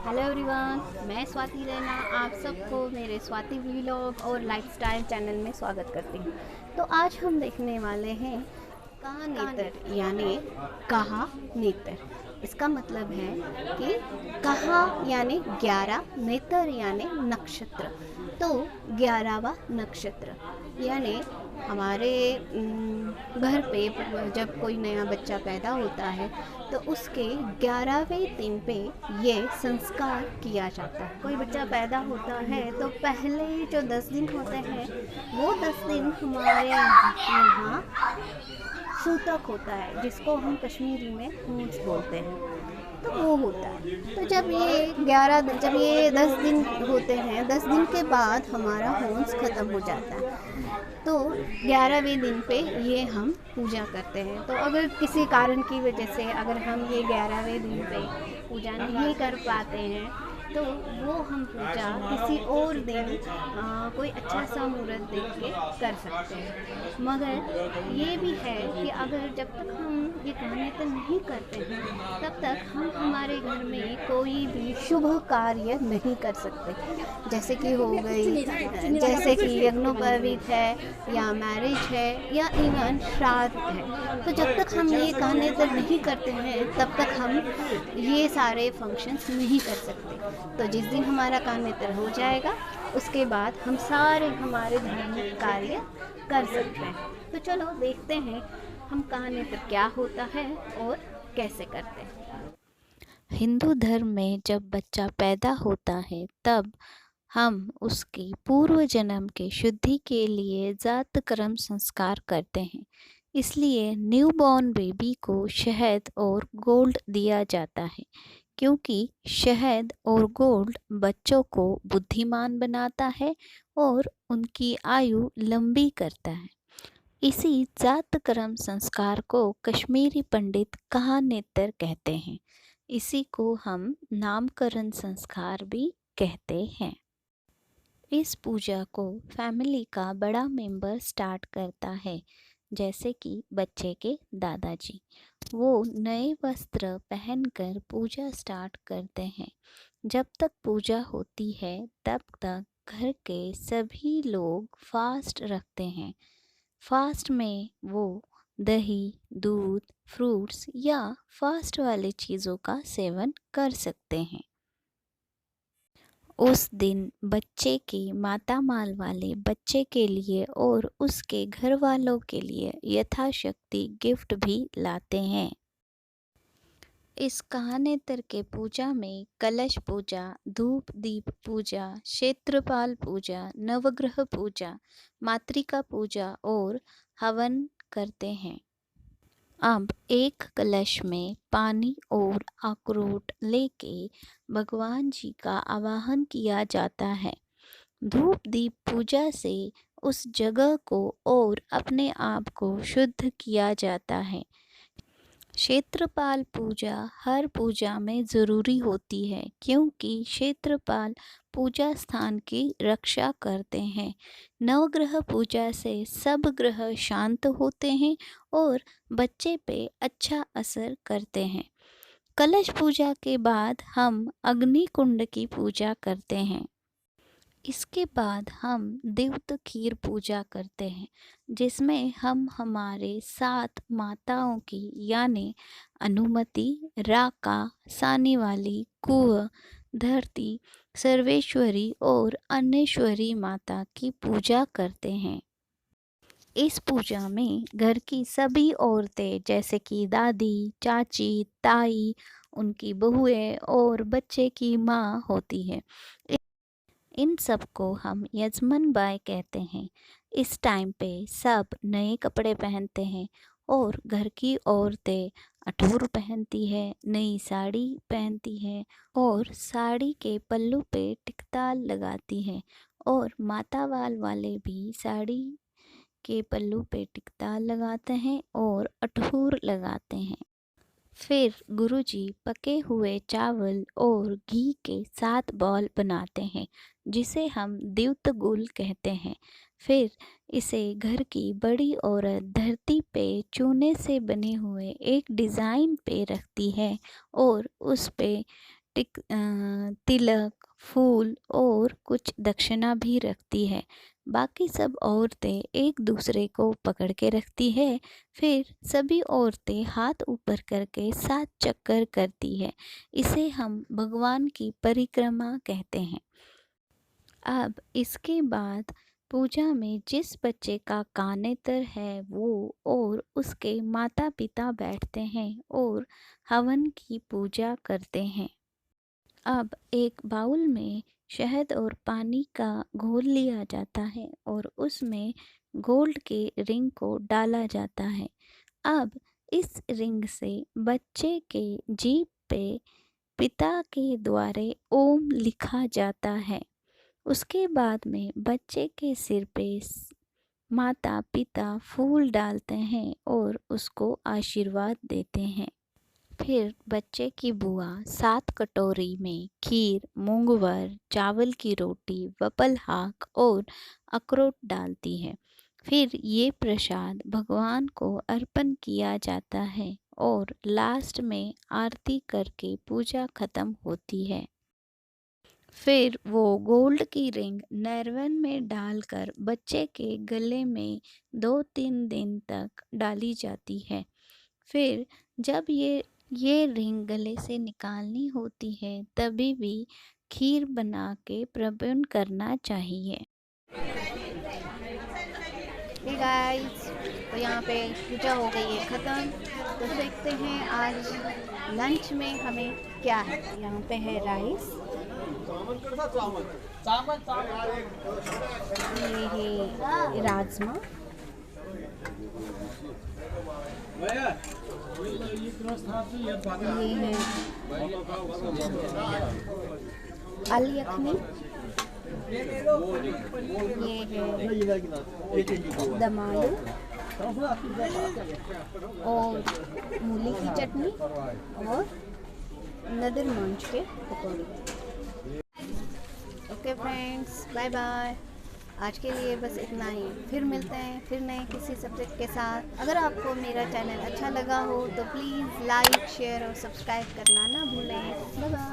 Hello everyone, मैं स्वाति रैना आप सबको मेरे स्वाति व्लॉग और लाइफस्टाइल चैनल में स्वागत करती हूँ। तो आज हम देखने वाले हैं कहा नेतर यानी कहा नेतर। इसका मतलब है कि कहा यानी 11, नेतर यानी नक्षत्र। तो 11वां नक्षत्र यानी हमारे घर पे जब कोई नया बच्चा पैदा होता है तो उसके 11वें दिन पे ये संस्कार किया जाता है। कोई बच्चा पैदा होता है तो पहले जो 10 दिन होते हैं वो 10 दिन हमारे यहाँ सूतक होता है, जिसको हम कश्मीरी में हूंस बोलते हैं। तो वो होता है। तो जब ये 10 दिन होते हैं, 10 दिन के बाद हमारा होंस ख़त्म हो जाता है। तो 11वें दिन पे ये हम पूजा करते हैं। तो अगर किसी कारण की वजह से अगर हम ये 11वें दिन पे पूजा नहीं कर पाते हैं तो वो हम पूजा किसी और दिन कोई अच्छा सा मुहूर्त देख के कर सकते हैं। मगर ये भी है कि अगर जब तक हम ये कामयाब नहीं करते हैं तब तक हम हमारे घर में कोई भी शुभ कार्य नहीं कर सकते। जैसे कि हो गई जैसे कि यज्ञोपवीत है या मैरिज है या इवन श्राद्ध है। तो जब तक हम ये कामयाब नहीं करते हैं तब तक हम ये सारे फंक्शंस नहीं कर सकते। तो जिस दिन हमारा कान नेत्र हो जाएगा उसके बाद हम सारे हमारे धार्मिक कार्य कर सकते हैं। तो चलो देखते हैं हम कान नेत्र क्या होता है और कैसे करते हैं। हिंदू धर्म में जब बच्चा पैदा होता है तब हम उसकी पूर्व जन्म के शुद्धि के लिए जात कर्म संस्कार करते हैं। इसलिए न्यूबॉर्न बेबी को शहद और गोल्ड दिया जाता है, क्योंकि शहद और गोल्ड बच्चों को बुद्धिमान बनाता है और उनकी आयु लंबी करता है। इसी जात कर्म संस्कार को कश्मीरी पंडित कहा नेतर कहते हैं। इसी को हम नामकरण संस्कार भी कहते हैं। इस पूजा को फैमिली का बड़ा मेंबर स्टार्ट करता है, जैसे कि बच्चे के दादाजी। वो नए वस्त्र पहनकर पूजा स्टार्ट करते हैं। जब तक पूजा होती है तब तक घर के सभी लोग फास्ट रखते हैं। फास्ट में वो दही, दूध, फ्रूट्स या फास्ट वाली चीज़ों का सेवन कर सकते हैं। उस दिन बच्चे की मातामाल वाले बच्चे के लिए और उसके घर वालों के लिए यथाशक्ति गिफ्ट भी लाते हैं। इस कहानेतर के पूजा में कलश पूजा, धूप दीप पूजा, क्षेत्रपाल पूजा, नवग्रह पूजा, मातृका पूजा और हवन करते हैं। अब एक कलश में पानी और अखरोट लेके भगवान जी का आवाहन किया जाता है। धूप दीप पूजा से उस जगह को और अपने आप को शुद्ध किया जाता है। क्षेत्रपाल पूजा हर पूजा में ज़रूरी होती है, क्योंकि क्षेत्रपाल पूजा स्थान की रक्षा करते हैं। नवग्रह पूजा से सब ग्रह शांत होते हैं और बच्चे पे अच्छा असर करते हैं। कलश पूजा के बाद हम अग्नि कुंड की पूजा करते हैं। इसके बाद हम देवत खीर पूजा करते हैं, जिसमें हम हमारे 7 माताओं की यानी अनुमति, राका, सानीवाली, कुह, धरती, सर्वेश्वरी और अन्नेश्वरी माता की पूजा करते हैं। इस पूजा में घर की सभी औरतें जैसे कि दादी, चाची, ताई, उनकी बहुएं और बच्चे की माँ होती है। इन सबको हम यजमान बाई कहते हैं। इस टाइम पे सब नए कपड़े पहनते हैं और घर की औरतें अठोर पहनती है, नई साड़ी पहनती है और साड़ी के पल्लू पे टिकताल लगाती है और मातावाल वाले भी साड़ी के पल्लू पे टिकताल लगाते हैं और अठोर लगाते हैं। फिर गुरुजी पके हुए चावल और घी के 7 बॉल बनाते हैं, जिसे हम द्युत गुल कहते हैं। फिर इसे घर की बड़ी औरत धरती पे चूने से बने हुए एक डिज़ाइन पे रखती है और उस पे तिलक, फूल और कुछ दक्षिणा भी रखती है। बाकी सब औरतें एक दूसरे को पकड़ के रखती है। फिर सभी औरतें हाथ ऊपर करके 7 चक्कर करती है। इसे हम भगवान की परिक्रमा कहते हैं। अब इसके बाद पूजा में जिस बच्चे का कानेतर है वो और उसके माता पिता बैठते हैं और हवन की पूजा करते हैं। अब एक बाउल में शहद और पानी का घोल लिया जाता है और उसमें गोल्ड के रिंग को डाला जाता है। अब इस रिंग से बच्चे के जीभ पे पिता के द्वारा ओम लिखा जाता है। उसके बाद में बच्चे के सिर पे माता पिता फूल डालते हैं और उसको आशीर्वाद देते हैं। फिर बच्चे की बुआ 7 कटोरी में खीर, मूंगवर, चावल की रोटी, वपलहाक और अखरोट डालती है। फिर ये प्रसाद भगवान को अर्पण किया जाता है और लास्ट में आरती करके पूजा खत्म होती है। फिर वो गोल्ड की रिंग नैरवन में डालकर बच्चे के गले में 2-3 दिन तक डाली जाती है। फिर जब ये रिंग गले से निकालनी होती है तभी भी खीर बना के प्रबंध करना चाहिए। हे गाइस, तो यहाँ पे पूजा हो गई है ख़त्म। तो देखते हैं आज लंच में हमें क्या है। यहाँ पे है राइस, ये है राजमा, ये है आलू यखनी, ये है दम आलू और मूली की चटनी और नदर मंच के पकौड़े। Okay friends, bye bye. आज के लिए बस इतना ही। फिर मिलते हैं फिर नए किसी सब्जेक्ट के साथ। अगर आपको मेरा चैनल अच्छा लगा हो तो प्लीज़ लाइक, शेयर और सब्सक्राइब करना ना भूलें। बाय बाय।